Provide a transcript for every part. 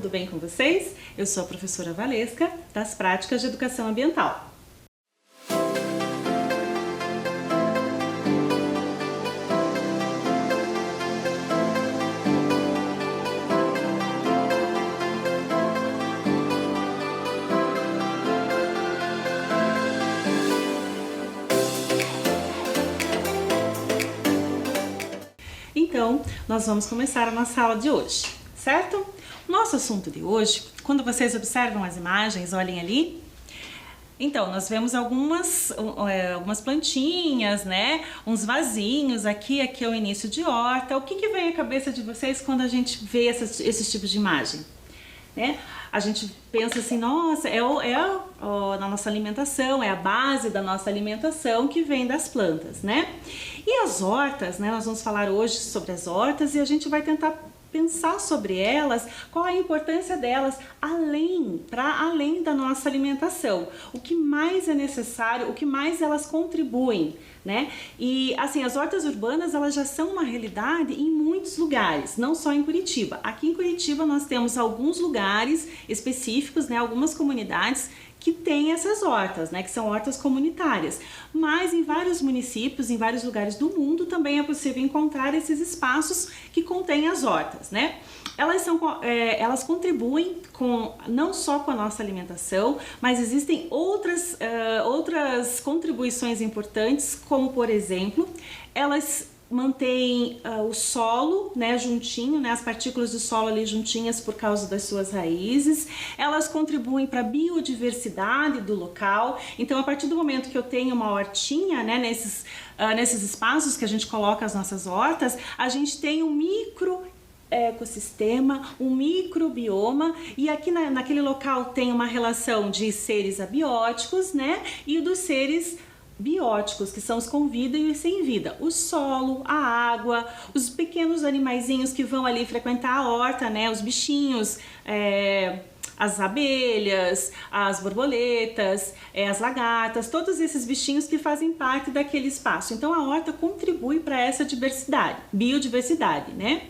tudo bem com vocês? Eu sou a professora Valesca, das Práticas de Educação Ambiental. Então, nós vamos começar a nossa aula de hoje, certo? Nosso assunto de hoje, quando vocês observam as imagens, olhem ali. Então, nós vemos algumas plantinhas, né? Uns vasinhos, aqui é o início de horta. O que vem à cabeça de vocês quando a gente vê esses tipos de imagem? Né? A gente pensa assim, nossa, na nossa alimentação, é a base da nossa alimentação que vem das plantas, né? E as hortas, né? Nós vamos falar hoje sobre as hortas e a gente vai tentar pensar sobre elas, qual a importância delas para além da nossa alimentação, o que mais é necessário, o que mais elas contribuem, né? E assim, as hortas urbanas, elas já são uma realidade em muitos lugares, não só em Curitiba. Aqui em Curitiba nós temos alguns lugares específicos, né? Algumas comunidades que têm essas hortas, né, que são hortas comunitárias, mas em vários municípios, em vários lugares do mundo também é possível encontrar esses espaços que contêm as hortas, né? Elas contribuem não só com a nossa alimentação, mas existem outras contribuições importantes, como por exemplo, elas mantém o solo, né, juntinho, né, as partículas do solo ali juntinhas por causa das suas raízes. Elas contribuem para a biodiversidade do local. Então, a partir do momento que eu tenho uma hortinha, né, nesses espaços que a gente coloca as nossas hortas, a gente tem um micro ecossistema, um microbioma, e aqui naquele local tem uma relação de seres abióticos, né, e dos seres bióticos, que são os com vida e os sem vida, o solo, a água, os pequenos animaizinhos que vão ali frequentar a horta, né, os bichinhos, as abelhas, as borboletas, as lagartas, todos esses bichinhos que fazem parte daquele espaço. Então a horta contribui para essa biodiversidade, né?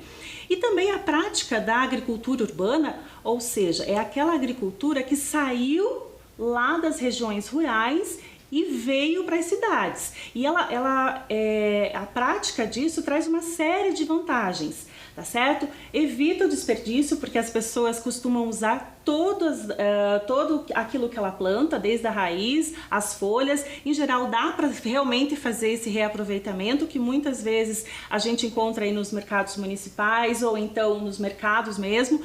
E também a prática da agricultura urbana, ou seja, é aquela agricultura que saiu lá das regiões rurais e veio para as cidades. E a prática disso traz uma série de vantagens, tá certo? Evita o desperdício, porque as pessoas costumam usar todo aquilo que ela planta, desde a raiz, as folhas. Em geral, dá para realmente fazer esse reaproveitamento, que muitas vezes a gente encontra aí nos mercados municipais ou então nos mercados mesmo,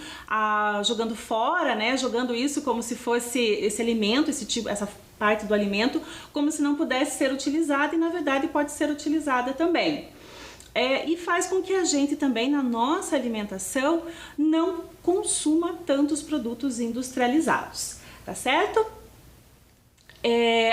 jogando fora, né? Jogando isso como se fosse esse alimento, essa parte do alimento, como se não pudesse ser utilizada, e na verdade pode ser utilizada também. E faz com que a gente também, na nossa alimentação, não consuma tantos produtos industrializados, tá certo?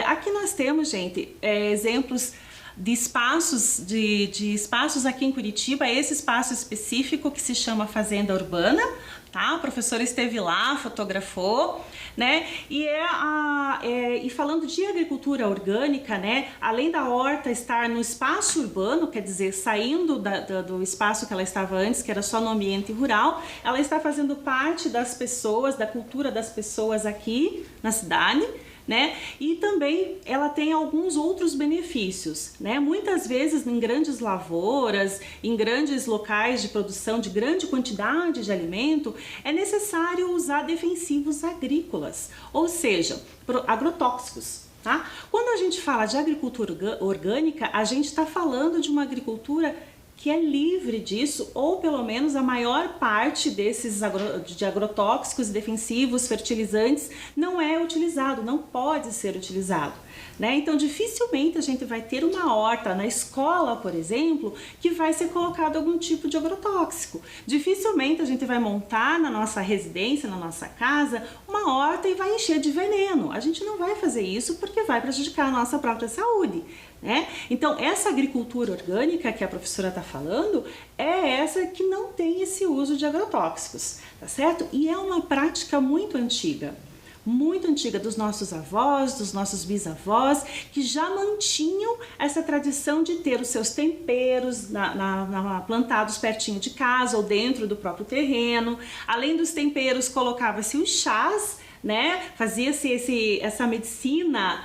Aqui nós temos, gente, exemplos de espaços, de espaços aqui em Curitiba, esse espaço específico que se chama Fazenda Urbana, tá? A professora esteve lá, fotografou, né? E falando de agricultura orgânica, né? Além da horta estar no espaço urbano, quer dizer, saindo do espaço que ela estava antes, que era só no ambiente rural, ela está fazendo parte das pessoas, da cultura das pessoas aqui na cidade, né? E também ela tem alguns outros benefícios, né? Muitas vezes em grandes lavouras, em grandes locais de produção de grande quantidade de alimento, é necessário usar defensivos agrícolas, ou seja, agrotóxicos. Tá? Quando a gente fala de agricultura orgânica, a gente está falando de uma agricultura que é livre disso, ou pelo menos a maior parte desses de agrotóxicos, defensivos, fertilizantes não é utilizado, não pode ser utilizado, né? Então dificilmente a gente vai ter uma horta na escola, por exemplo, que vai ser colocado algum tipo de agrotóxico. Dificilmente a gente vai montar na nossa residência, na nossa casa, uma horta e vai encher de veneno. A gente não vai fazer isso porque vai prejudicar a nossa própria saúde, né? Então essa agricultura orgânica que a professora está falando é essa que não tem esse uso de agrotóxicos, tá certo? E é uma prática muito antiga. muito antiga dos nossos avós, dos nossos bisavós, que já mantinham essa tradição de ter os seus temperos plantados pertinho de casa ou dentro do próprio terreno. Além dos temperos, colocava-se os chás, né? Fazia-se essa medicina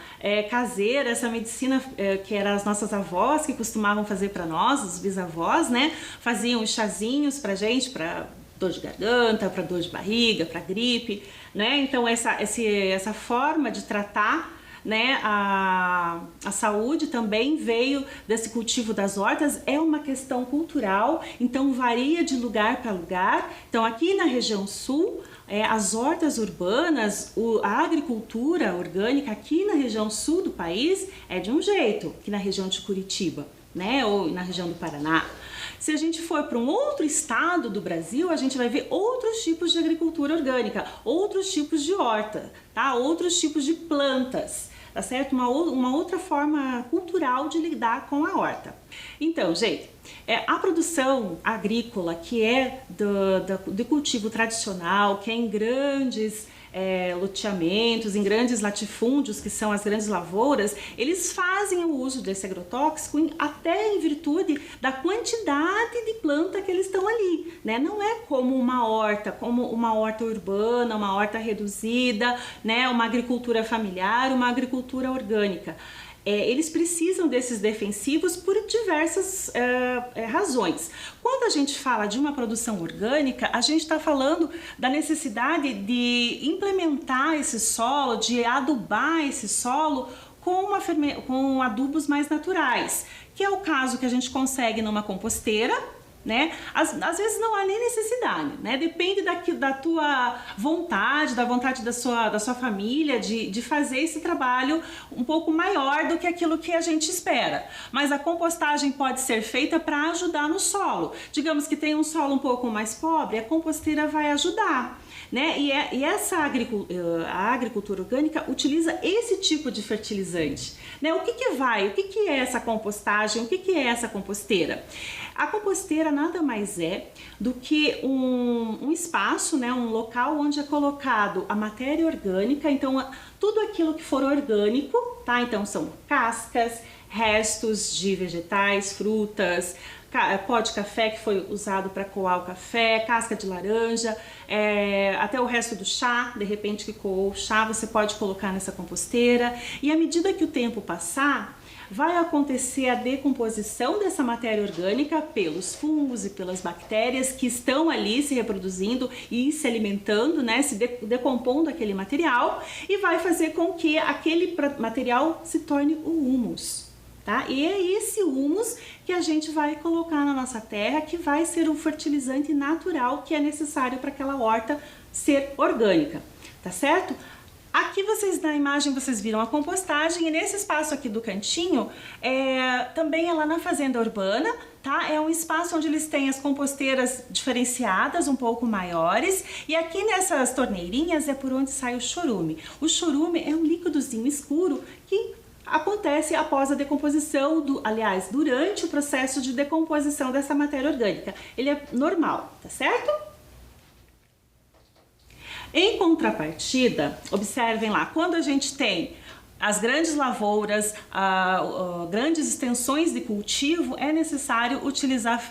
caseira, essa medicina que eram as nossas avós que costumavam fazer para nós, os bisavós, né? Faziam os chazinhos pra gente, para dor de garganta, para dor de barriga, para gripe, né? Então essa forma de tratar, né, a saúde também veio desse cultivo das hortas. É uma questão cultural, então varia de lugar para lugar. Então aqui na região sul, as hortas urbanas, a agricultura orgânica aqui na região sul do país é de um jeito, aqui na região de Curitiba, né, ou na região do Paraná. Se a gente for para um outro estado do Brasil, a gente vai ver outros tipos de agricultura orgânica, outros tipos de horta, tá? Outros tipos de plantas, tá certo? Uma outra forma cultural de lidar com a horta. Então, gente, a produção agrícola que é do cultivo tradicional, que é em grandes loteamentos, em grandes latifúndios, que são as grandes lavouras, eles fazem o uso desse agrotóxico até em virtude da quantidade de planta que eles estão ali, né? Não é como uma horta urbana, uma horta reduzida, né? Uma agricultura familiar, uma agricultura orgânica. Eles precisam desses defensivos por diversas razões. Quando a gente fala de uma produção orgânica, a gente está falando da necessidade de implementar esse solo, de adubar esse solo com adubos mais naturais, que é o caso que a gente consegue numa composteira, né? Às vezes não há nem necessidade, né? Depende da tua vontade, da vontade da sua família de fazer esse trabalho um pouco maior do que aquilo que a gente espera. Mas a compostagem pode ser feita para ajudar no solo. Digamos que tem um solo um pouco mais pobre, a composteira vai ajudar, né? E a agricultura orgânica utiliza esse tipo de fertilizante, né? O que é essa compostagem? O que é essa composteira? A composteira nada mais é do que um espaço, né, um local onde é colocado a matéria orgânica. Então tudo aquilo que for orgânico, tá? Então são cascas, restos de vegetais, frutas, pó de café que foi usado para coar o café, casca de laranja, até o resto do chá, de repente que coou o chá, você pode colocar nessa composteira. E à medida que o tempo passar, vai acontecer a decomposição dessa matéria orgânica pelos fungos e pelas bactérias que estão ali se reproduzindo e se alimentando, né, se decompondo aquele material, e vai fazer com que aquele material se torne o humus, tá? E é esse humus que a gente vai colocar na nossa terra, que vai ser um fertilizante natural que é necessário para aquela horta ser orgânica, tá certo? Aqui na imagem vocês viram a compostagem, e nesse espaço aqui do cantinho, também é lá na fazenda urbana, tá? É um espaço onde eles têm as composteiras diferenciadas, um pouco maiores, e aqui nessas torneirinhas é por onde sai o chorume. O chorume é um líquidozinho escuro que acontece após a decomposição, aliás, durante o processo de decomposição dessa matéria orgânica. Ele é normal, tá certo? Em contrapartida, observem lá, quando a gente tem as grandes lavouras, grandes extensões de cultivo, é necessário utilizar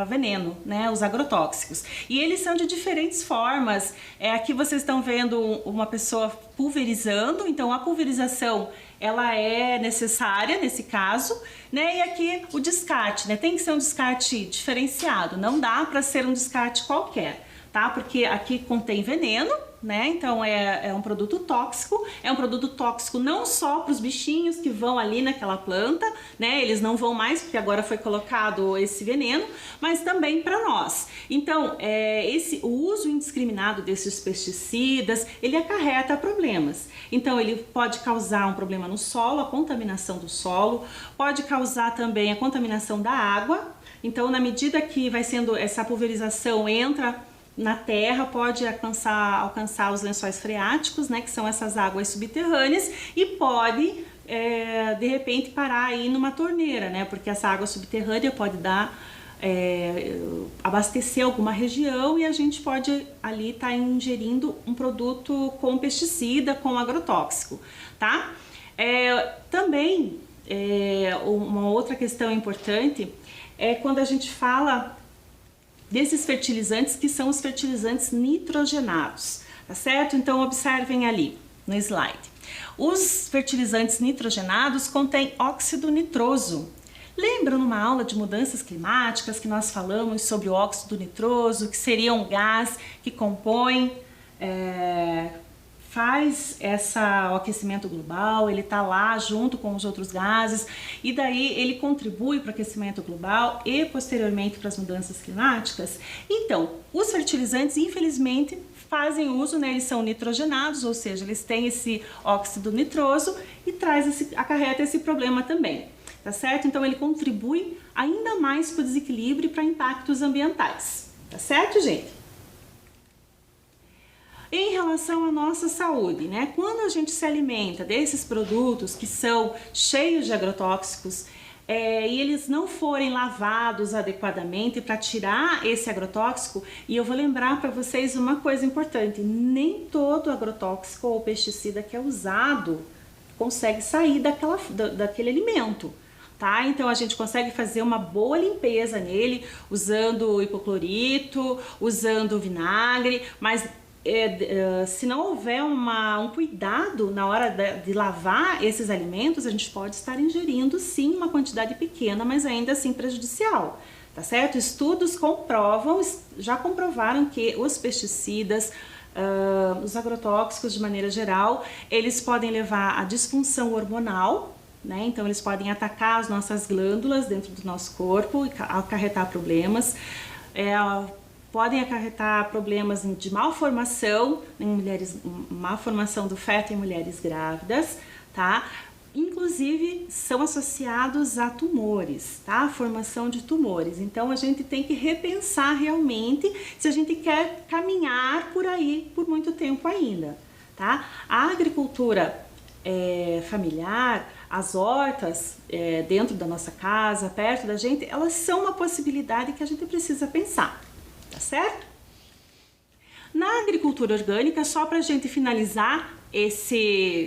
veneno, né, os agrotóxicos. E eles são de diferentes formas. Aqui vocês estão vendo uma pessoa pulverizando, então a pulverização ela é necessária nesse caso, né? E aqui o descarte, né? Tem que ser um descarte diferenciado, não dá para ser um descarte qualquer, tá? Porque aqui contém veneno, né? Então é um produto tóxico não só para os bichinhos que vão ali naquela planta, né? Eles não vão mais porque agora foi colocado esse veneno, mas também para nós. Então o uso indiscriminado desses pesticidas, ele acarreta problemas. Então ele pode causar um problema no solo, a contaminação do solo, pode causar também a contaminação da água. Então na medida que vai sendo essa pulverização entra na terra, pode alcançar os lençóis freáticos, né, que são essas águas subterrâneas, e pode de repente parar aí numa torneira, né, porque essa água subterrânea pode dar abastecer alguma região e a gente pode ali estar ingerindo um produto com pesticida, com agrotóxico, tá? Também, uma outra questão importante é quando a gente fala desses fertilizantes que são os fertilizantes nitrogenados, tá certo? Então observem ali no slide. Os fertilizantes nitrogenados contêm óxido nitroso. Lembra numa aula de mudanças climáticas que nós falamos sobre o óxido nitroso, que seria um gás que compõe, faz o aquecimento global, ele está lá junto com os outros gases e daí ele contribui para o aquecimento global e posteriormente para as mudanças climáticas. Então, os fertilizantes, infelizmente, fazem uso, né, eles são nitrogenados, ou seja, eles têm esse óxido nitroso e acarreta esse problema também, tá certo? Então ele contribui ainda mais para o desequilíbrio e para impactos ambientais, tá certo, gente? Em relação à nossa saúde, né? Quando a gente se alimenta desses produtos que são cheios de agrotóxicos e eles não forem lavados adequadamente para tirar esse agrotóxico, e eu vou lembrar para vocês uma coisa importante: nem todo agrotóxico ou pesticida que é usado consegue sair daquele alimento. Tá? Então a gente consegue fazer uma boa limpeza nele usando hipoclorito, usando vinagre, mas se não houver um cuidado na hora de lavar esses alimentos, a gente pode estar ingerindo sim uma quantidade pequena, mas ainda assim prejudicial, tá certo? Estudos já comprovaram que os pesticidas, os agrotóxicos de maneira geral, eles podem levar à disfunção hormonal, né? Então eles podem atacar as nossas glândulas dentro do nosso corpo e acarretar problemas. Podem acarretar problemas de malformação em mulheres, malformação do feto em mulheres grávidas, tá? Inclusive são associados a tumores, tá? Formação de tumores. Então a gente tem que repensar realmente se a gente quer caminhar por aí por muito tempo ainda, tá? A agricultura familiar, as hortas dentro da nossa casa, perto da gente, elas são uma possibilidade que a gente precisa pensar. Tá certo? Na agricultura orgânica, só para a gente finalizar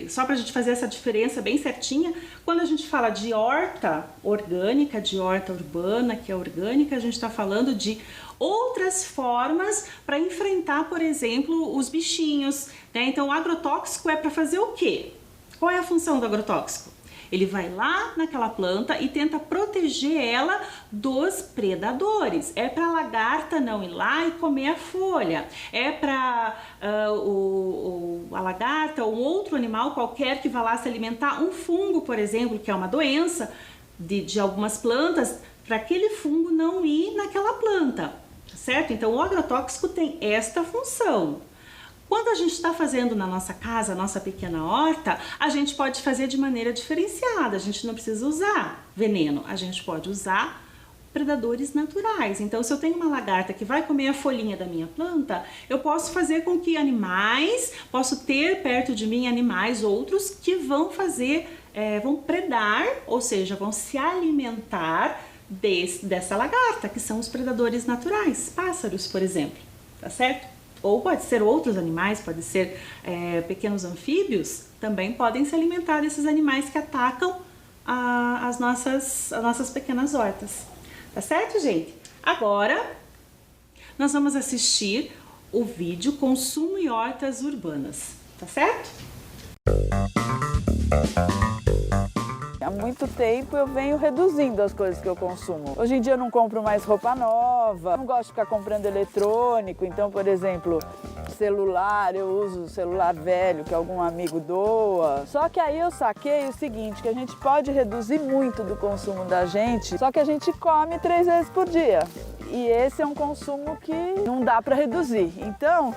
só para a gente fazer essa diferença bem certinha, quando a gente fala de horta orgânica, de horta urbana, que é orgânica, a gente está falando de outras formas para enfrentar, por exemplo, os bichinhos, né? Então o agrotóxico é para fazer o quê? Qual é a função do agrotóxico? Ele vai lá naquela planta e tenta proteger ela dos predadores. É para a lagarta não ir lá e comer a folha. É para a lagarta ou outro animal qualquer que vá lá se alimentar, um fungo, por exemplo, que é uma doença de algumas plantas, para aquele fungo não ir naquela planta, certo? Então o agrotóxico tem esta função. Quando a gente está fazendo na nossa casa, a nossa pequena horta, a gente pode fazer de maneira diferenciada. A gente não precisa usar veneno, a gente pode usar predadores naturais. Então, se eu tenho uma lagarta que vai comer a folhinha da minha planta, eu posso fazer com que posso ter perto de mim animais outros que vão vão predar, ou seja, vão se alimentar dessa lagarta, que são os predadores naturais, pássaros, por exemplo, tá certo? Ou pode ser outros animais, pode ser pequenos anfíbios, também podem se alimentar desses animais que atacam as nossas pequenas hortas. Tá certo, gente? Agora, nós vamos assistir o vídeo Consumo e Hortas Urbanas. Tá certo? Há muito tempo eu venho reduzindo as coisas que eu consumo. Hoje em dia eu não compro mais roupa nova, não gosto de ficar comprando eletrônico, então, por exemplo, celular, eu uso celular velho que algum amigo doa. Só que aí eu saquei o seguinte, que a gente pode reduzir muito do consumo da gente, só que a gente come 3 vezes por dia. E esse é um consumo que não dá para reduzir. Então,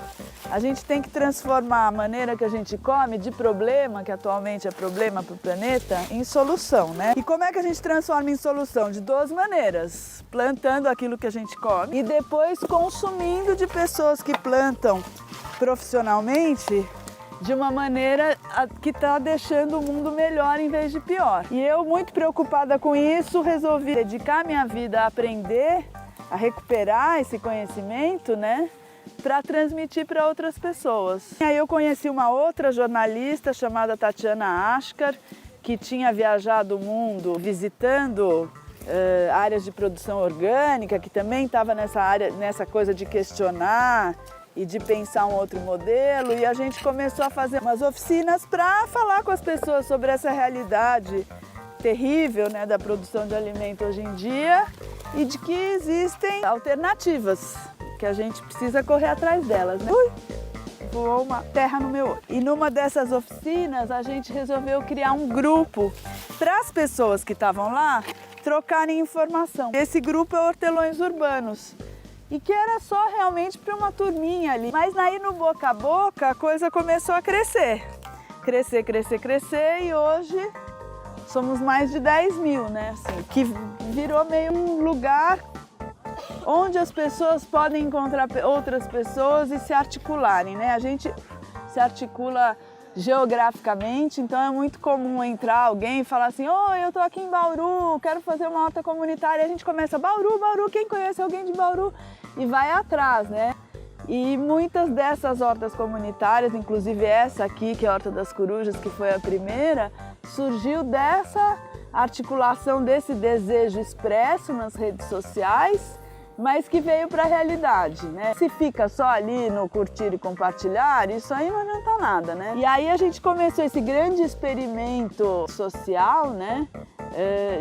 a gente tem que transformar a maneira que a gente come de problema, que atualmente é problema para o planeta, em solução, né? E como é que a gente transforma em solução? De 2 maneiras. Plantando aquilo que a gente come e depois consumindo de pessoas que plantam profissionalmente de uma maneira que está deixando o mundo melhor em vez de pior. E eu, muito preocupada com isso, resolvi dedicar minha vida a aprender a recuperar esse conhecimento, né, para transmitir para outras pessoas. E aí eu conheci uma outra jornalista chamada Tatiana Askar, que tinha viajado o mundo visitando áreas de produção orgânica, que também estava nessa coisa de questionar e de pensar um outro modelo, e a gente começou a fazer umas oficinas para falar com as pessoas sobre essa realidade terrível, né, da produção de alimento hoje em dia e de que existem alternativas, que a gente precisa correr atrás delas, né? Voou uma terra no meu olho. E numa dessas oficinas a gente resolveu criar um grupo para as pessoas que estavam lá trocarem informação. Esse grupo é Hortelões Urbanos. E que era só realmente para uma turminha ali. Mas aí no boca a boca a coisa começou a crescer. Crescer e hoje somos mais de 10 mil, né? Assim, que virou meio um lugar onde as pessoas podem encontrar outras pessoas e se articularem, né? A gente se articula geograficamente, então é muito comum entrar alguém e falar assim: oi, eu tô aqui em Bauru, quero fazer uma horta comunitária. A gente começa: Bauru, quem conhece alguém de Bauru? E vai atrás, né? E muitas dessas hortas comunitárias, inclusive essa aqui, que é a Horta das Corujas, que foi a primeira, surgiu dessa articulação, desse desejo expresso nas redes sociais, mas que veio para a realidade, né? Se fica só ali no curtir e compartilhar, isso aí não adianta nada, né? E aí a gente começou esse grande experimento social, né?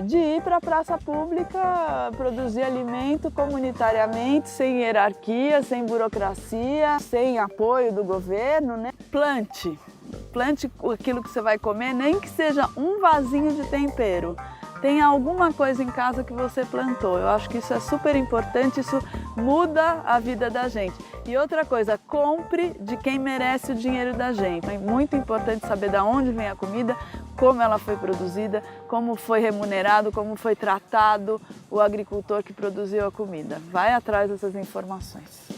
De ir para a praça pública produzir alimento comunitariamente, sem hierarquia, sem burocracia, sem apoio do governo, né? Plante aquilo que você vai comer, nem que seja um vasinho de tempero. Tem alguma coisa em casa que você plantou. Eu acho que isso é super importante, isso muda a vida da gente. E outra coisa, compre de quem merece o dinheiro da gente. É muito importante saber de onde vem a comida, como ela foi produzida, como foi remunerado, como foi tratado o agricultor que produziu a comida. Vai atrás dessas informações.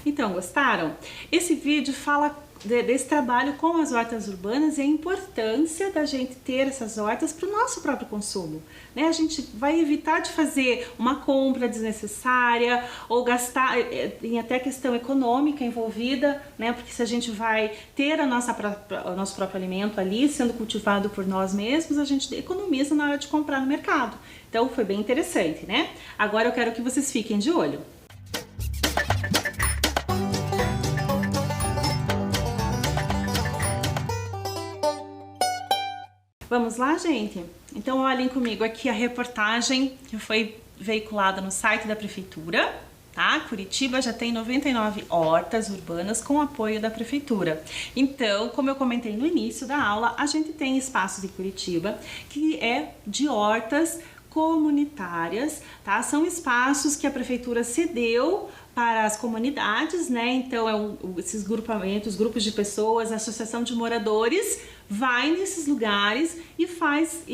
Então, gostaram? Esse vídeo fala desse trabalho com as hortas urbanas e a importância da gente ter essas hortas para o nosso próprio consumo, né? A gente vai evitar de fazer uma compra desnecessária ou gastar, em até questão econômica envolvida, né? Porque se a gente vai ter o nosso próprio alimento ali sendo cultivado por nós mesmos, a gente economiza na hora de comprar no mercado. Então foi bem interessante, né? Agora eu quero que vocês fiquem de olho. Vamos lá, gente? Então olhem comigo aqui a reportagem que foi veiculada no site da prefeitura, tá? Curitiba já tem 99 hortas urbanas com apoio da prefeitura. Então, como eu comentei no início da aula, a gente tem espaços em Curitiba que é de hortas comunitárias, tá? São espaços que a prefeitura cedeu para as comunidades, né? Então esses grupamentos, grupos de pessoas, a associação de moradores vai nesses lugares e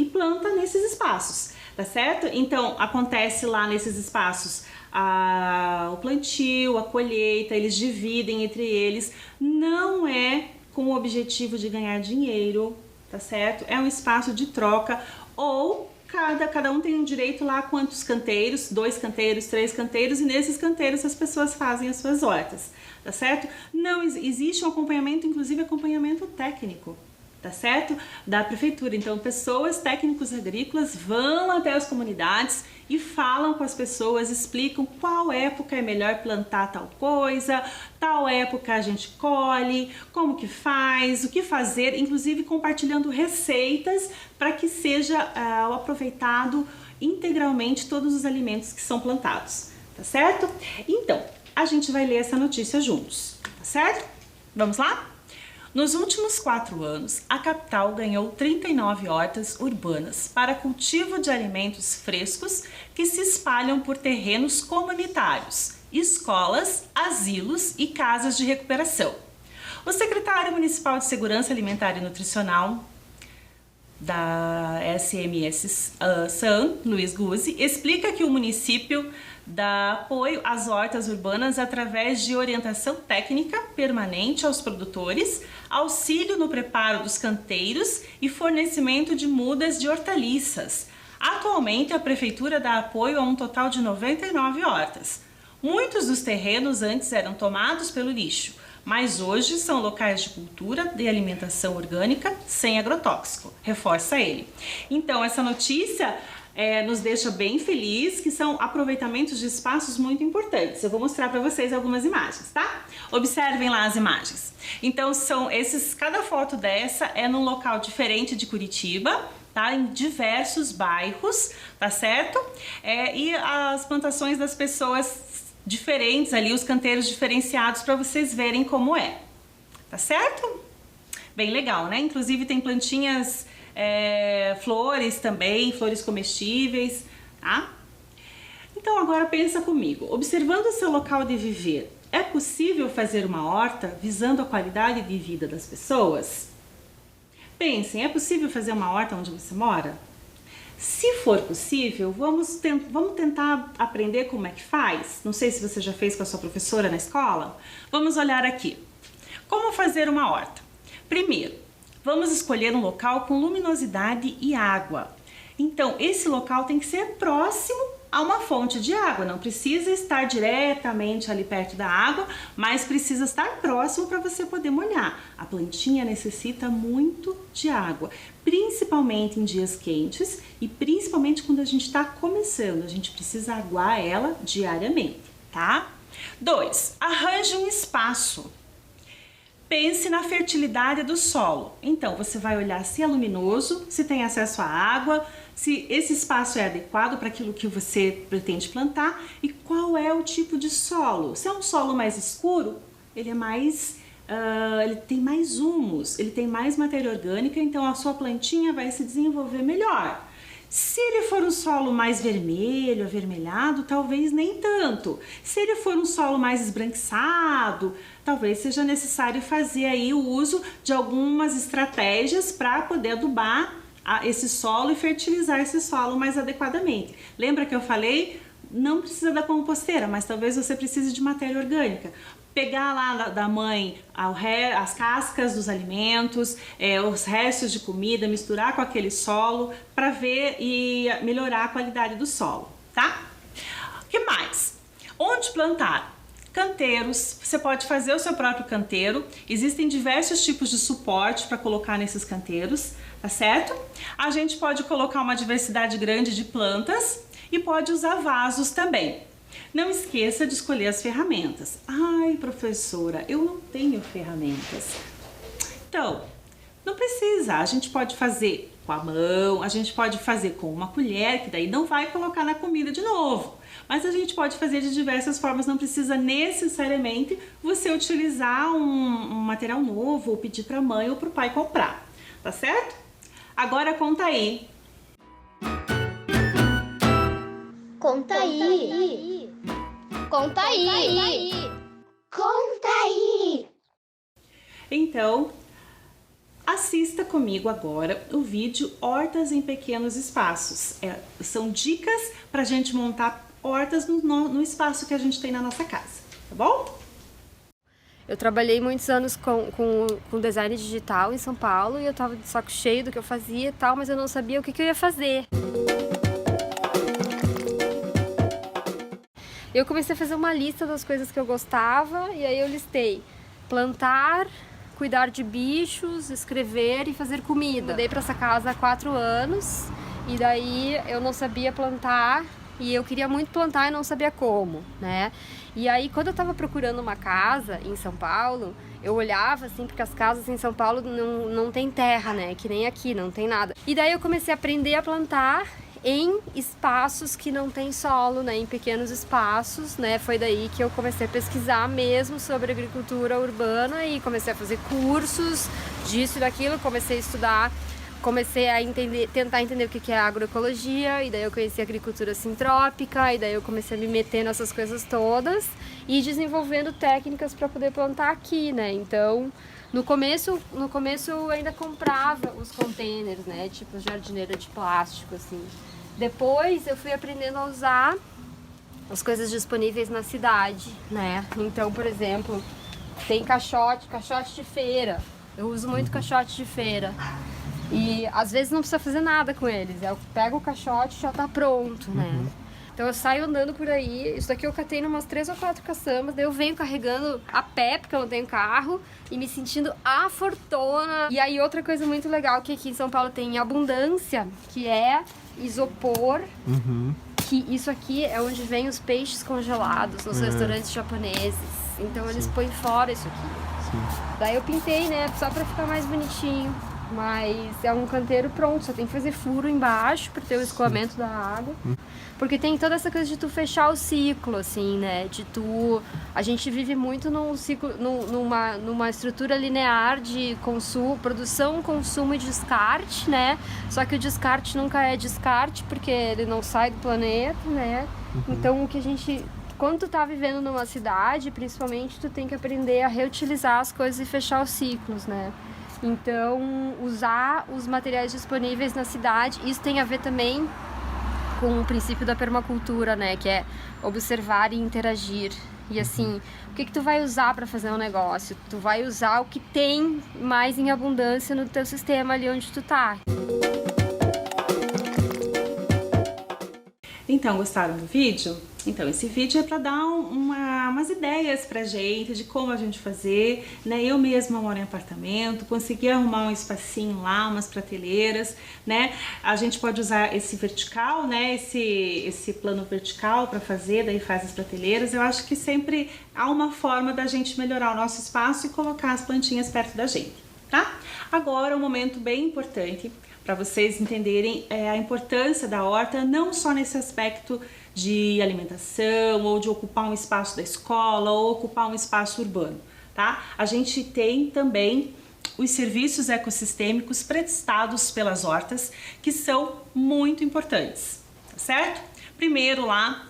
planta nesses espaços, tá certo? Então acontece lá nesses espaços o plantio, a colheita, eles dividem entre eles, não é com o objetivo de ganhar dinheiro, tá certo? É um espaço de troca ou cada um tem um direito lá a quantos canteiros, 2 canteiros, 3 canteiros, e nesses canteiros as pessoas fazem as suas hortas, tá certo? Não existe um acompanhamento, inclusive acompanhamento técnico, tá certo? Da prefeitura. Então pessoas, técnicos agrícolas vão até as comunidades e falam com as pessoas, explicam qual época é melhor plantar tal coisa, tal época a gente colhe, como que faz, o que fazer, inclusive compartilhando receitas para que seja aproveitado integralmente todos os alimentos que são plantados, tá certo? Então, a gente vai ler essa notícia juntos, tá certo? Vamos lá? Nos últimos 4 anos, a capital ganhou 39 hortas urbanas para cultivo de alimentos frescos que se espalham por terrenos comunitários, escolas, asilos e casas de recuperação. O secretário municipal de Segurança Alimentar e Nutricional da SMS-SAN, Luiz Guzzi, explica que o município dá apoio às hortas urbanas através de orientação técnica permanente aos produtores, auxílio no preparo dos canteiros e fornecimento de mudas de hortaliças. Atualmente, a Prefeitura dá apoio a um total de 99 hortas. Muitos dos terrenos antes eram tomados pelo lixo, mas hoje são locais de cultura de alimentação orgânica sem agrotóxico, reforça ele. Então, essa notícia nos deixa bem feliz, que são aproveitamentos de espaços muito importantes. Eu vou mostrar para vocês algumas imagens, tá? Observem lá as imagens. Então, cada foto dessa é num local diferente de Curitiba, tá? Em diversos bairros, tá certo? E as plantações das pessoas diferentes ali, os canteiros diferenciados para vocês verem como é, tá certo? Bem legal, né? Inclusive tem plantinhas, flores também, flores comestíveis, tá? Então agora pensa comigo, observando o seu local de viver, é possível fazer uma horta visando a qualidade de vida das pessoas? Pensem, é possível fazer uma horta onde você mora? Se for possível, vamos tentar aprender como é que faz. Não sei se você já fez com a sua professora na escola. Vamos olhar aqui. Como fazer uma horta? Primeiro, vamos escolher um local com luminosidade e água. Então, esse local tem que ser próximo a uma fonte de água. Não precisa estar diretamente ali perto da água, mas precisa estar próximo para você poder molhar. A plantinha necessita muito de água, principalmente em dias quentes e principalmente quando a gente está começando. A gente precisa aguar ela diariamente, tá? 2. Arranje um espaço. Pense na fertilidade do solo. Então, você vai olhar se é luminoso, se tem acesso à água, se esse espaço é adequado para aquilo que você pretende plantar e qual é o tipo de solo. Se é um solo mais escuro, ele tem mais humus, ele tem mais matéria orgânica, então a sua plantinha vai se desenvolver melhor. Se ele for um solo mais vermelho, avermelhado, talvez nem tanto. Se ele for um solo mais esbranquiçado, talvez seja necessário fazer aí o uso de algumas estratégias para poder adubar esse solo e fertilizar esse solo mais adequadamente. Lembra que eu falei? Não precisa da composteira, mas talvez você precise de matéria orgânica. Pegar lá da mãe as cascas dos alimentos, os restos de comida, misturar com aquele solo para ver e melhorar a qualidade do solo, tá? O que mais? Onde plantar? Canteiros, você pode fazer o seu próprio canteiro, existem diversos tipos de suporte para colocar nesses canteiros, tá certo? A gente pode colocar uma diversidade grande de plantas e pode usar vasos também. Não esqueça de escolher as ferramentas. Ai, professora, eu não tenho ferramentas. Então, não precisa, a gente pode fazer com a mão, a gente pode fazer com uma colher, que daí não vai colocar na comida de novo. Mas a gente pode fazer de diversas formas, não precisa necessariamente você utilizar um material novo ou pedir para a mãe ou para o pai comprar, tá certo? Agora conta aí. Conta aí. Conta aí. Conta aí. Então, assista comigo agora o vídeo Hortas em Pequenos Espaços. São dicas para a gente montar hortas no espaço que a gente tem na nossa casa, tá bom? Eu trabalhei muitos anos com design digital em São Paulo e eu tava de saco cheio do que eu fazia e tal, mas eu não sabia o que eu ia fazer. Eu comecei a fazer uma lista das coisas que eu gostava e aí eu listei plantar, cuidar de bichos, escrever e fazer comida. Mudei para essa casa há 4 anos e daí eu não sabia plantar e eu queria muito plantar e não sabia como, né? E aí quando eu tava procurando uma casa em São Paulo, eu olhava assim, porque as casas em São Paulo não tem terra, né? Que nem aqui, não tem nada. E daí eu comecei a aprender a plantar em espaços que não tem solo, né, em pequenos espaços, né, foi daí que eu comecei a pesquisar mesmo sobre agricultura urbana e comecei a fazer cursos disso e daquilo, comecei a estudar comecei a tentar entender o que é agroecologia, e daí eu conheci a agricultura sintrópica, e daí eu comecei a me meter nessas coisas todas e desenvolvendo técnicas para poder plantar aqui, né? Então, no começo eu ainda comprava os containers, né? Tipo jardineira de plástico, assim. Depois eu fui aprendendo a usar as coisas disponíveis na cidade, né? Então, por exemplo, tem caixote de feira. Eu uso muito caixote de feira. E às vezes não precisa fazer nada com eles. Eu pego o caixote e já tá pronto, né? Então eu saio andando por aí. Isso daqui eu catei numas 3 ou 4 caçambas. Daí eu venho carregando a pé, porque eu não tenho carro, e me sentindo a fortuna. E aí outra coisa muito legal que aqui em São Paulo tem em abundância, que é isopor. Que isso aqui é onde vem os peixes congelados nos restaurantes japoneses. Então eles põem fora isso aqui. Daí eu pintei, né, só pra ficar mais bonitinho. Mas é um canteiro pronto, só tem que fazer furo embaixo para ter o escoamento da água. Porque tem toda essa coisa de tu fechar o ciclo, assim, né? A gente vive muito num ciclo, numa estrutura linear de produção, consumo e descarte, né? Só que o descarte nunca é descarte, porque ele não sai do planeta, né? Então, quando tu tá vivendo numa cidade, principalmente, tu tem que aprender a reutilizar as coisas e fechar os ciclos, né? Então, usar os materiais disponíveis na cidade, isso tem a ver também com o princípio da permacultura, né? Que é observar e interagir. E assim, o que tu vai usar para fazer um negócio? Tu vai usar o que tem mais em abundância no teu sistema ali onde tu tá. Então, gostaram do vídeo? Então, esse vídeo é para dar umas ideias pra gente de como a gente fazer, né? Eu mesma moro em apartamento, consegui arrumar um espacinho lá, umas prateleiras, né? A gente pode usar esse vertical, né? Esse plano vertical para fazer, daí faz as prateleiras. Eu acho que sempre há uma forma da gente melhorar o nosso espaço e colocar as plantinhas perto da gente, tá? Agora, um momento bem importante para vocês entenderem a importância da horta, não só nesse aspecto de alimentação ou de ocupar um espaço da escola ou ocupar um espaço urbano, tá? A gente tem também os serviços ecossistêmicos prestados pelas hortas, que são muito importantes, tá certo? Primeiro lá,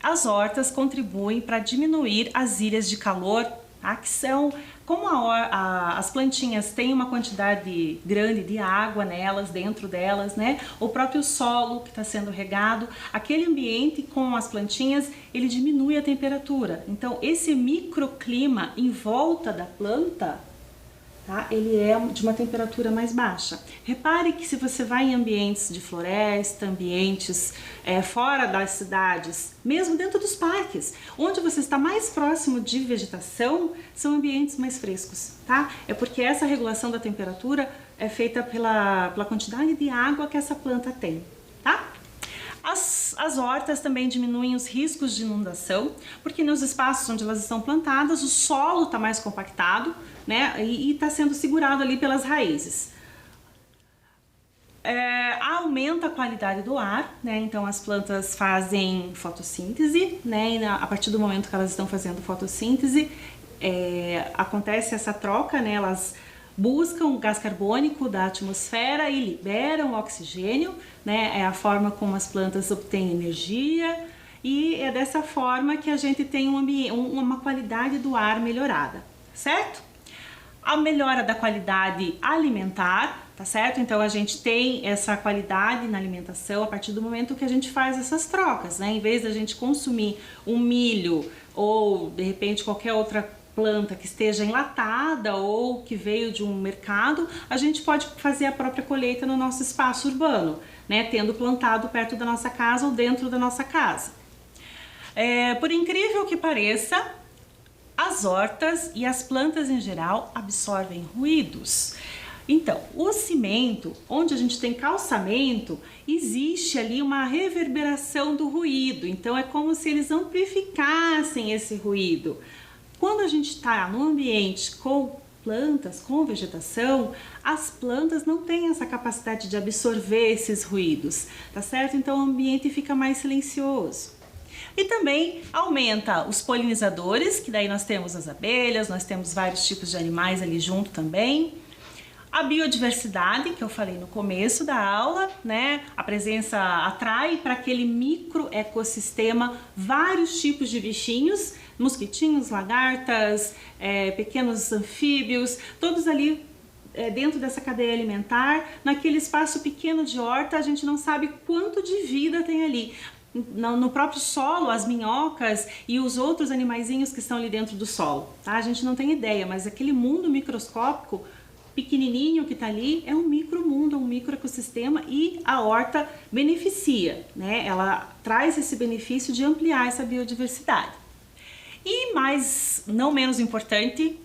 as hortas contribuem para diminuir as ilhas de calor, tá? Que são, como as plantinhas têm uma quantidade grande de água nelas, dentro delas, né? O próprio solo que está sendo regado, aquele ambiente com as plantinhas, ele diminui a temperatura. Então, esse microclima em volta da planta, tá? Ele é de uma temperatura mais baixa. Repare que se você vai em ambientes de floresta, ambientes fora das cidades, mesmo dentro dos parques, onde você está mais próximo de vegetação, são ambientes mais frescos, tá? É porque essa regulação da temperatura é feita pela quantidade de água que essa planta tem, tá? As hortas também diminuem os riscos de inundação, porque nos espaços onde elas estão plantadas, o solo está mais compactado, né, e está sendo segurado ali pelas raízes. Aumenta a qualidade do ar, né, então as plantas fazem fotossíntese, né, e a partir do momento que elas estão fazendo fotossíntese, acontece essa troca, né, elas buscam o gás carbônico da atmosfera e liberam o oxigênio, né? É a forma como as plantas obtêm energia e é dessa forma que a gente tem uma qualidade do ar melhorada, certo? A melhora da qualidade alimentar, tá certo? Então a gente tem essa qualidade na alimentação a partir do momento que a gente faz essas trocas, né? Em vez da gente consumir um milho ou de repente qualquer outra planta que esteja enlatada ou que veio de um mercado, a gente pode fazer a própria colheita no nosso espaço urbano, né, tendo plantado perto da nossa casa ou dentro da nossa casa. Por incrível que pareça, as hortas e as plantas em geral absorvem ruídos. Então, o cimento, onde a gente tem calçamento, existe ali uma reverberação do ruído, então é como se eles amplificassem esse ruído. Quando a gente está num ambiente com plantas, com vegetação, as plantas não têm essa capacidade de absorver esses ruídos, tá certo? Então o ambiente fica mais silencioso. E também aumenta os polinizadores, que daí nós temos as abelhas, nós temos vários tipos de animais ali junto também. A biodiversidade, que eu falei no começo da aula, né? A presença atrai para aquele microecossistema vários tipos de bichinhos, mosquitinhos, lagartas, pequenos anfíbios, todos ali dentro dessa cadeia alimentar. Naquele espaço pequeno de horta, a gente não sabe quanto de vida tem ali. No próprio solo, as minhocas e os outros animaizinhos que estão ali dentro do solo, tá? A gente não tem ideia, mas aquele mundo microscópico pequenininho que está ali é um micromundo, um microecossistema, e a horta beneficia, né? Ela traz esse benefício de ampliar essa biodiversidade. E mais, não menos importante,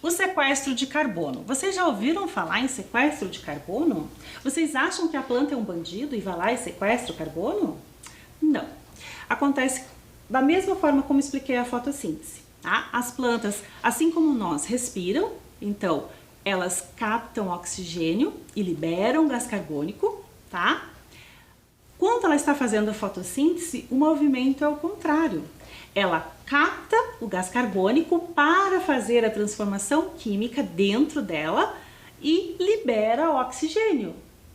o sequestro de carbono. Vocês já ouviram falar em sequestro de carbono? Vocês acham que a planta é um bandido e vai lá e sequestra o carbono? Não. Acontece da mesma forma como expliquei a fotossíntese, tá? As plantas, assim como nós, respiram, então elas captam oxigênio e liberam gás carbônico, tá? Quando ela está fazendo a fotossíntese, o movimento é o contrário. Ela capta o gás carbônico para fazer a transformação química dentro dela e libera o oxigênio.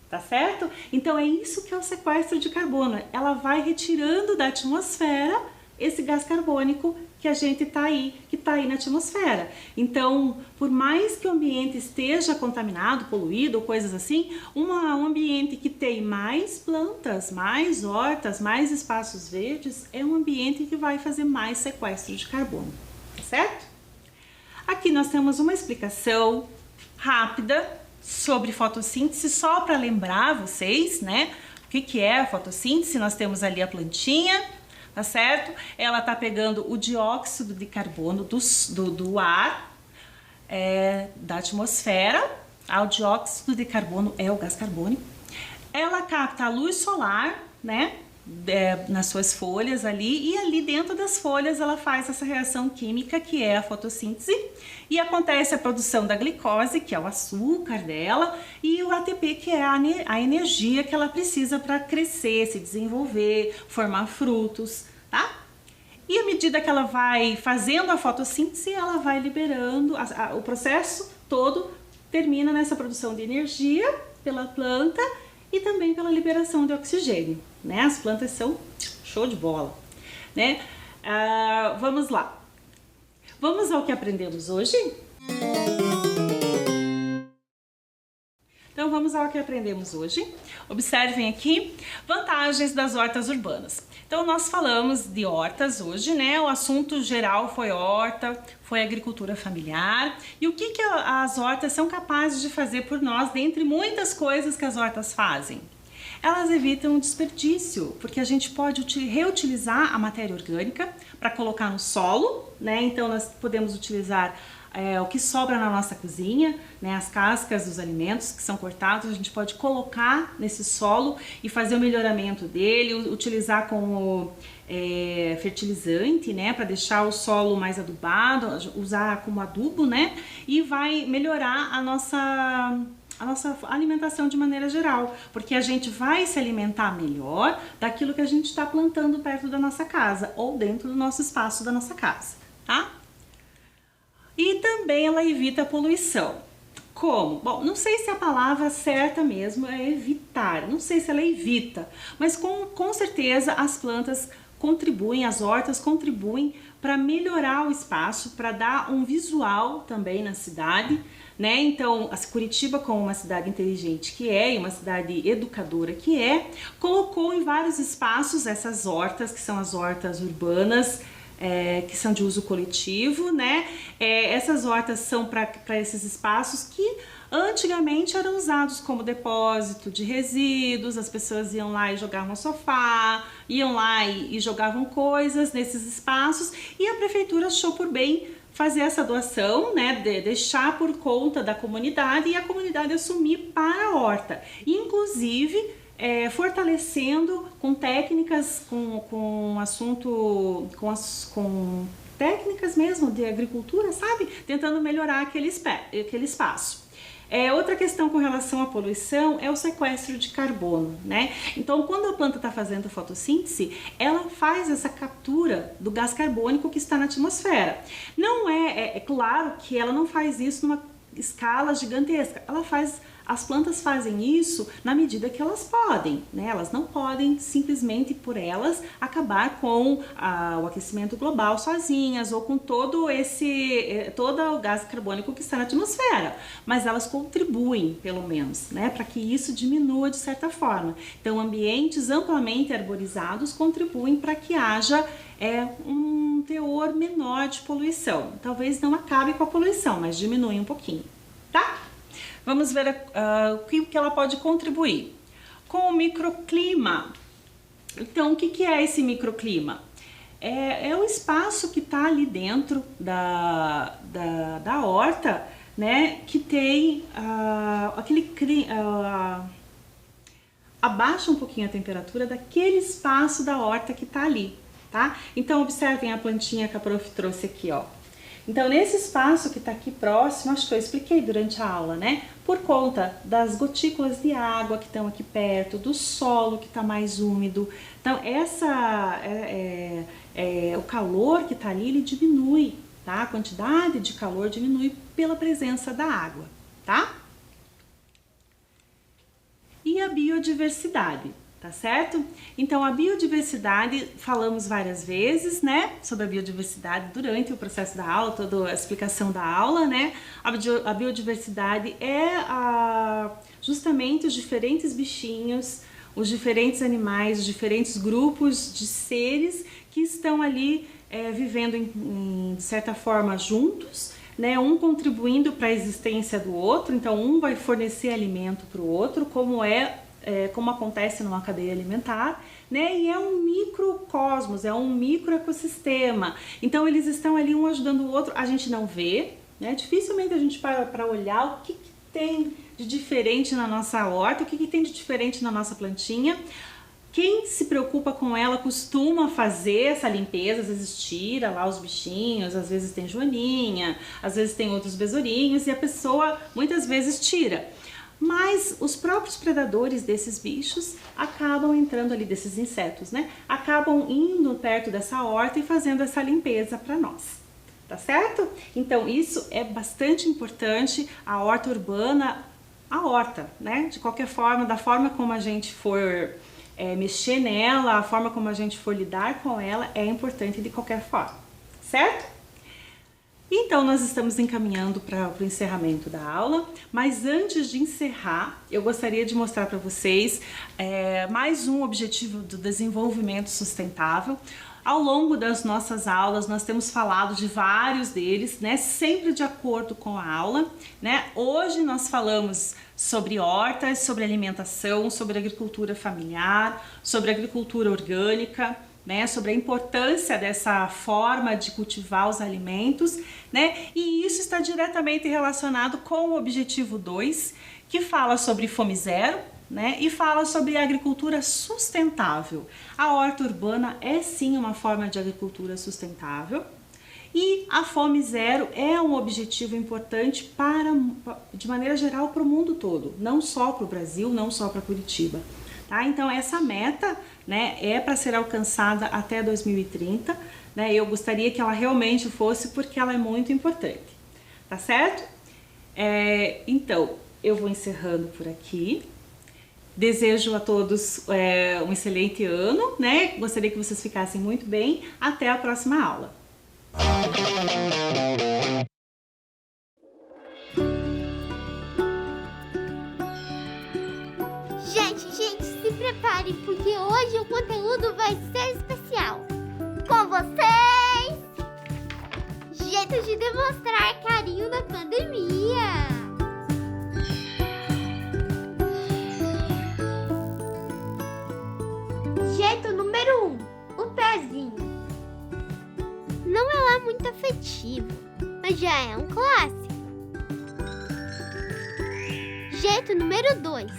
Tá certo? Então é isso que é o sequestro de carbono. Ela vai retirando da atmosfera esse gás carbônico que a gente que tá aí na atmosfera. Então, por mais que o ambiente esteja contaminado, poluído ou coisas assim, um ambiente que tem mais plantas, mais hortas, mais espaços verdes, é um ambiente que vai fazer mais sequestro de carbono, certo? Aqui nós temos uma explicação rápida sobre fotossíntese, só para lembrar vocês, né? O que é a fotossíntese? Nós temos ali a plantinha, tá certo? Ela tá pegando o dióxido de carbono do ar, da atmosfera. O dióxido de carbono é o gás carbônico. Ela capta a luz solar, né? Nas suas folhas ali, e ali dentro das folhas ela faz essa reação química que é a fotossíntese, e acontece a produção da glicose, que é o açúcar dela, e o ATP, que é a energia que ela precisa para crescer, se desenvolver, formar frutos, tá? E à medida que ela vai fazendo a fotossíntese, ela vai liberando, o processo todo termina nessa produção de energia pela planta e também pela liberação de oxigênio, né? As plantas são show de bola, né? Vamos lá. Vamos ao que aprendemos hoje? Então vamos ao que aprendemos hoje. Observem aqui, vantagens das hortas urbanas. Então nós falamos de hortas hoje, né? O assunto geral foi horta, foi agricultura familiar. E o que as hortas são capazes de fazer por nós, dentre muitas coisas que as hortas fazem? Elas evitam o desperdício, porque a gente pode reutilizar a matéria orgânica para colocar no solo, né? Então nós podemos utilizar o que sobra na nossa cozinha, né? As cascas dos alimentos que são cortados, a gente pode colocar nesse solo e fazer o melhoramento dele, utilizar como fertilizante, né? Para deixar o solo mais adubado, usar como adubo, né? E vai melhorar a nossa alimentação de maneira geral, porque a gente vai se alimentar melhor daquilo que a gente está plantando perto da nossa casa ou dentro do nosso espaço da nossa casa, tá? E também ela evita a poluição. Como? Bom, não sei se a palavra certa mesmo é evitar, não sei se ela evita, mas com certeza as plantas contribuem, as hortas contribuem para melhorar o espaço, para dar um visual também na cidade, né? Então, a Curitiba, como uma cidade inteligente que é, e uma cidade educadora que é, colocou em vários espaços essas hortas, que são as hortas urbanas, que são de uso coletivo, né? Essas hortas são para esses espaços que antigamente eram usados como depósito de resíduos, as pessoas iam lá e jogavam no sofá, iam lá e jogavam coisas nesses espaços, e a prefeitura achou por bem fazer essa doação, né, deixar por conta da comunidade e a comunidade assumir para a horta, inclusive fortalecendo com técnicas, com técnicas mesmo de agricultura, sabe? Tentando melhorar aquele espaço. Outra questão com relação à poluição é o sequestro de carbono, né? Então, quando a planta está fazendo fotossíntese, ela faz essa captura do gás carbônico que está na atmosfera. Não é claro que ela não faz isso escala gigantesca. As plantas fazem isso na medida que elas podem, né? Elas não podem simplesmente por elas acabar com o aquecimento global sozinhas ou com todo o gás carbônico que está na atmosfera, mas elas contribuem, pelo menos, né? Para que isso diminua de certa forma. Então, ambientes amplamente arborizados contribuem para que haja um teor menor de poluição. Talvez não acabe com a poluição, mas diminui um pouquinho, tá? Vamos ver o que ela pode contribuir. Com o microclima. Então, o que é esse microclima? É o espaço que está ali dentro da horta, né? Que tem abaixa um pouquinho a temperatura daquele espaço da horta que está ali, tá? Então, observem a plantinha que a prof trouxe aqui, ó. Então, nesse espaço que está aqui próximo, acho que eu expliquei durante a aula, né? Por conta das gotículas de água que estão aqui perto, do solo que está mais úmido. Então, o calor que está ali, ele diminui, tá? A quantidade de calor diminui pela presença da água, tá? E a biodiversidade. Tá certo? Então, a biodiversidade, falamos várias vezes, né, sobre a biodiversidade durante o processo da aula, toda a explicação da aula, né? A biodiversidade é justamente os diferentes bichinhos, os diferentes animais, os diferentes grupos de seres que estão ali vivendo, de certa forma, juntos, né? Um contribuindo para a existência do outro, então um vai fornecer alimento para o outro, como acontece numa cadeia alimentar, né? E é um microcosmos, é um microecossistema. Então, eles estão ali um ajudando o outro, a gente não vê, né? Dificilmente a gente para olhar o que tem de diferente na nossa horta, o que tem de diferente na nossa plantinha. Quem se preocupa com ela costuma fazer essa limpeza, às vezes tira lá os bichinhos, às vezes tem joaninha, às vezes tem outros besourinhos e a pessoa muitas vezes tira. Mas os próprios predadores desses bichos acabam entrando ali, desses insetos, né? Acabam indo perto dessa horta e fazendo essa limpeza para nós, tá certo? Então isso é bastante importante, a horta urbana, né? De qualquer forma, da forma como a gente for mexer nela, a forma como a gente for lidar com ela é importante de qualquer forma, certo? Então, nós estamos encaminhando para o encerramento da aula, mas antes de encerrar, eu gostaria de mostrar para vocês mais um objetivo do desenvolvimento sustentável. Ao longo das nossas aulas, nós temos falado de vários deles, né, sempre de acordo com a aula, né? Hoje nós falamos sobre hortas, sobre alimentação, sobre agricultura familiar, sobre agricultura orgânica, né, sobre a importância dessa forma de cultivar os alimentos, né, e isso está diretamente relacionado com o objetivo 2, que fala sobre fome zero, né, e fala sobre agricultura sustentável. A horta urbana é sim uma forma de agricultura sustentável e a fome zero é um objetivo importante de maneira geral para o mundo todo, não só para o Brasil, não só para Curitiba. Tá? Então essa meta, né, é para ser alcançada até 2030, né? Eu gostaria que ela realmente fosse porque ela é muito importante, tá certo? Então eu vou encerrando por aqui. Desejo a todos um excelente ano, né? Gostaria que vocês ficassem muito bem. Até a próxima aula. Gente, se preparem, porque hoje o conteúdo vai ser especial. Com vocês, jeito de demonstrar carinho na pandemia. Jeito número 1, o pezinho. Não é lá muito afetivo, mas já é um clássico. Jeito número 2,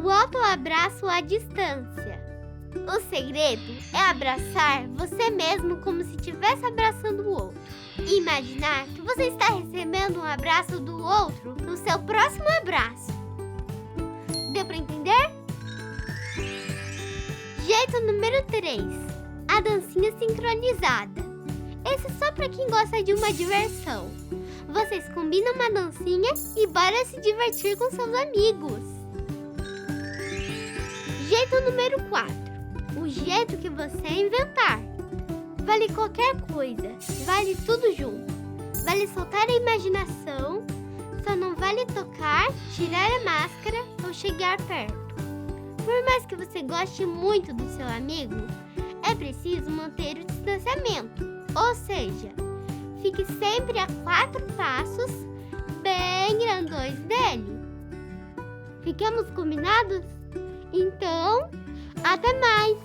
o amplo abraço à distância. O segredo é abraçar você mesmo como se estivesse abraçando o outro. E imaginar que você está recebendo um abraço do outro no seu próximo abraço. Deu para entender? Jeito número 3, a dancinha sincronizada. Esse é só para quem gosta de uma diversão. Você vocês combinam uma dancinha e bora se divertir com seus amigos. Jeito número 4. O jeito que você inventar. Vale qualquer coisa, vale tudo junto. Vale soltar a imaginação, só não vale tocar, tirar a máscara ou chegar perto. Por mais que você goste muito do seu amigo, é preciso manter o distanciamento. Ou seja, fique sempre a 4 passos bem grandões dele. Ficamos combinados? Então, até mais!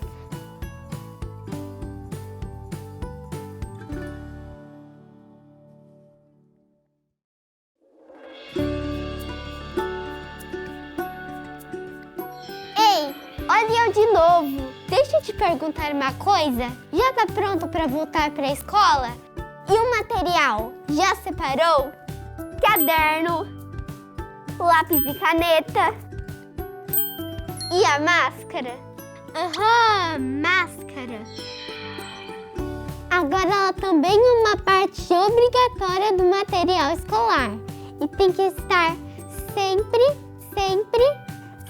Ei, olha eu de novo! Deixa eu te perguntar uma coisa. Já tá pronto para voltar para a escola? E o material? Já separou? Caderno, lápis e caneta. E a máscara? Aham, máscara. Agora ela também é uma parte obrigatória do material escolar. E tem que estar sempre, sempre,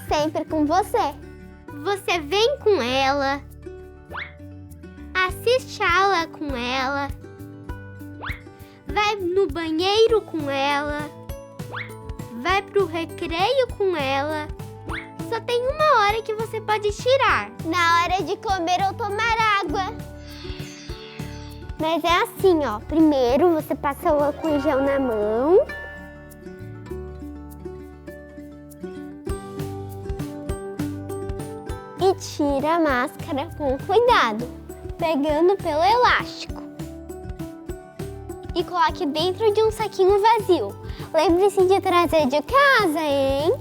sempre com você. Você vem com ela, assiste a aula com ela, vai no banheiro com ela, vai pro recreio com ela. Só tem uma hora que você pode tirar. Na hora de comer ou tomar água. Mas é assim, ó. Primeiro você passa o álcool em gel na mão. E tira a máscara com cuidado, pegando pelo elástico. E coloque dentro de um saquinho vazio. Lembre-se de trazer de casa, hein?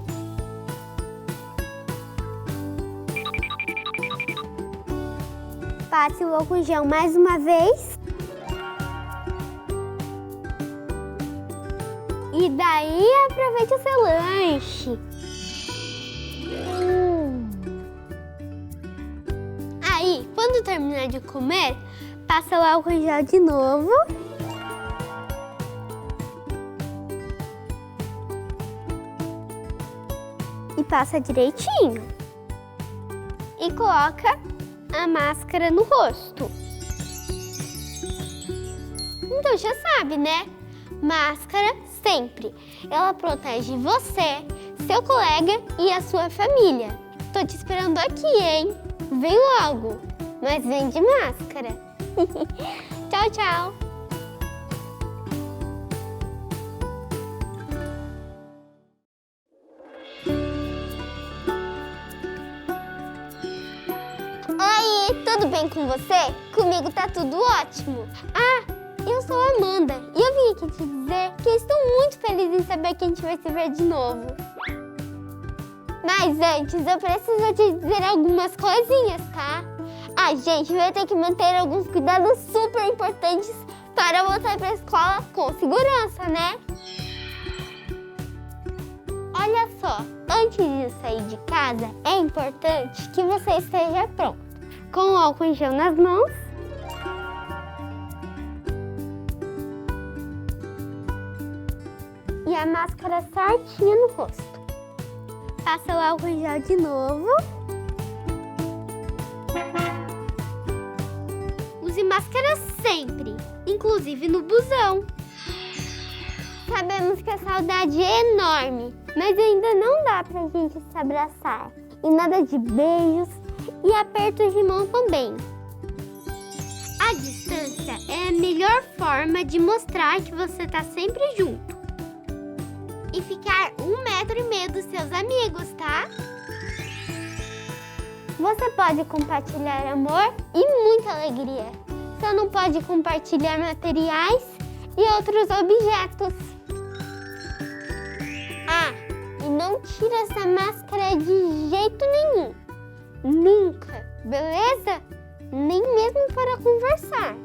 Passe o álcool gel mais uma vez. E daí aproveite o seu lanche. Aí, quando terminar de comer, passa o álcool gel de novo. E passa direitinho. E coloca a máscara no rosto. Então já sabe, né? Máscara sempre. Ela protege você, seu colega e a sua família. Tô te esperando aqui, hein? Vem logo, mas vem de máscara. Tchau, tchau. Oi, tudo bem com você? Comigo tá tudo ótimo. Eu sou a Amanda e eu vim aqui te dizer que estou muito feliz em saber que a gente vai se ver de novo. Mas antes, eu preciso te dizer algumas coisinhas, tá? A gente vai ter que manter alguns cuidados super importantes para voltar para a escola com segurança, né? Olha só, antes de sair de casa, é importante que você esteja pronto. Com o álcool em gel nas mãos. E a máscara certinha no rosto. Passa o álcool em gel de novo. Use máscara sempre, inclusive no busão. Sabemos que a saudade é enorme, mas ainda não dá pra gente se abraçar. E nada de beijos e apertos de mão também. A distância é a melhor forma de mostrar que você tá sempre junto. E ficar 1,5 metro dos seus amigos, tá? Você pode compartilhar amor e muita alegria. Só não pode compartilhar materiais e outros objetos. E não tira essa máscara de jeito nenhum. Nunca, beleza? Nem mesmo para conversar.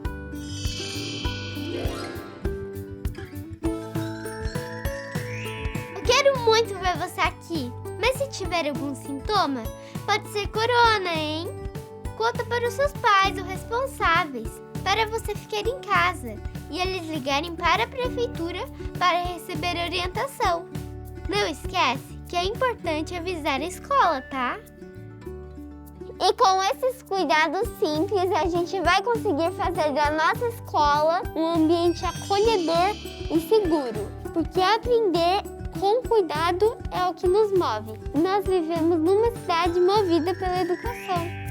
Quero muito ver você aqui, mas se tiver algum sintoma, pode ser corona, hein? Conta para os seus pais ou responsáveis, para você ficar em casa e eles ligarem para a prefeitura para receber orientação. Não esquece que é importante avisar a escola, tá? E com esses cuidados simples, a gente vai conseguir fazer da nossa escola um ambiente acolhedor e seguro. Porque aprender com cuidado é o que nos move. Nós vivemos numa cidade movida pela educação.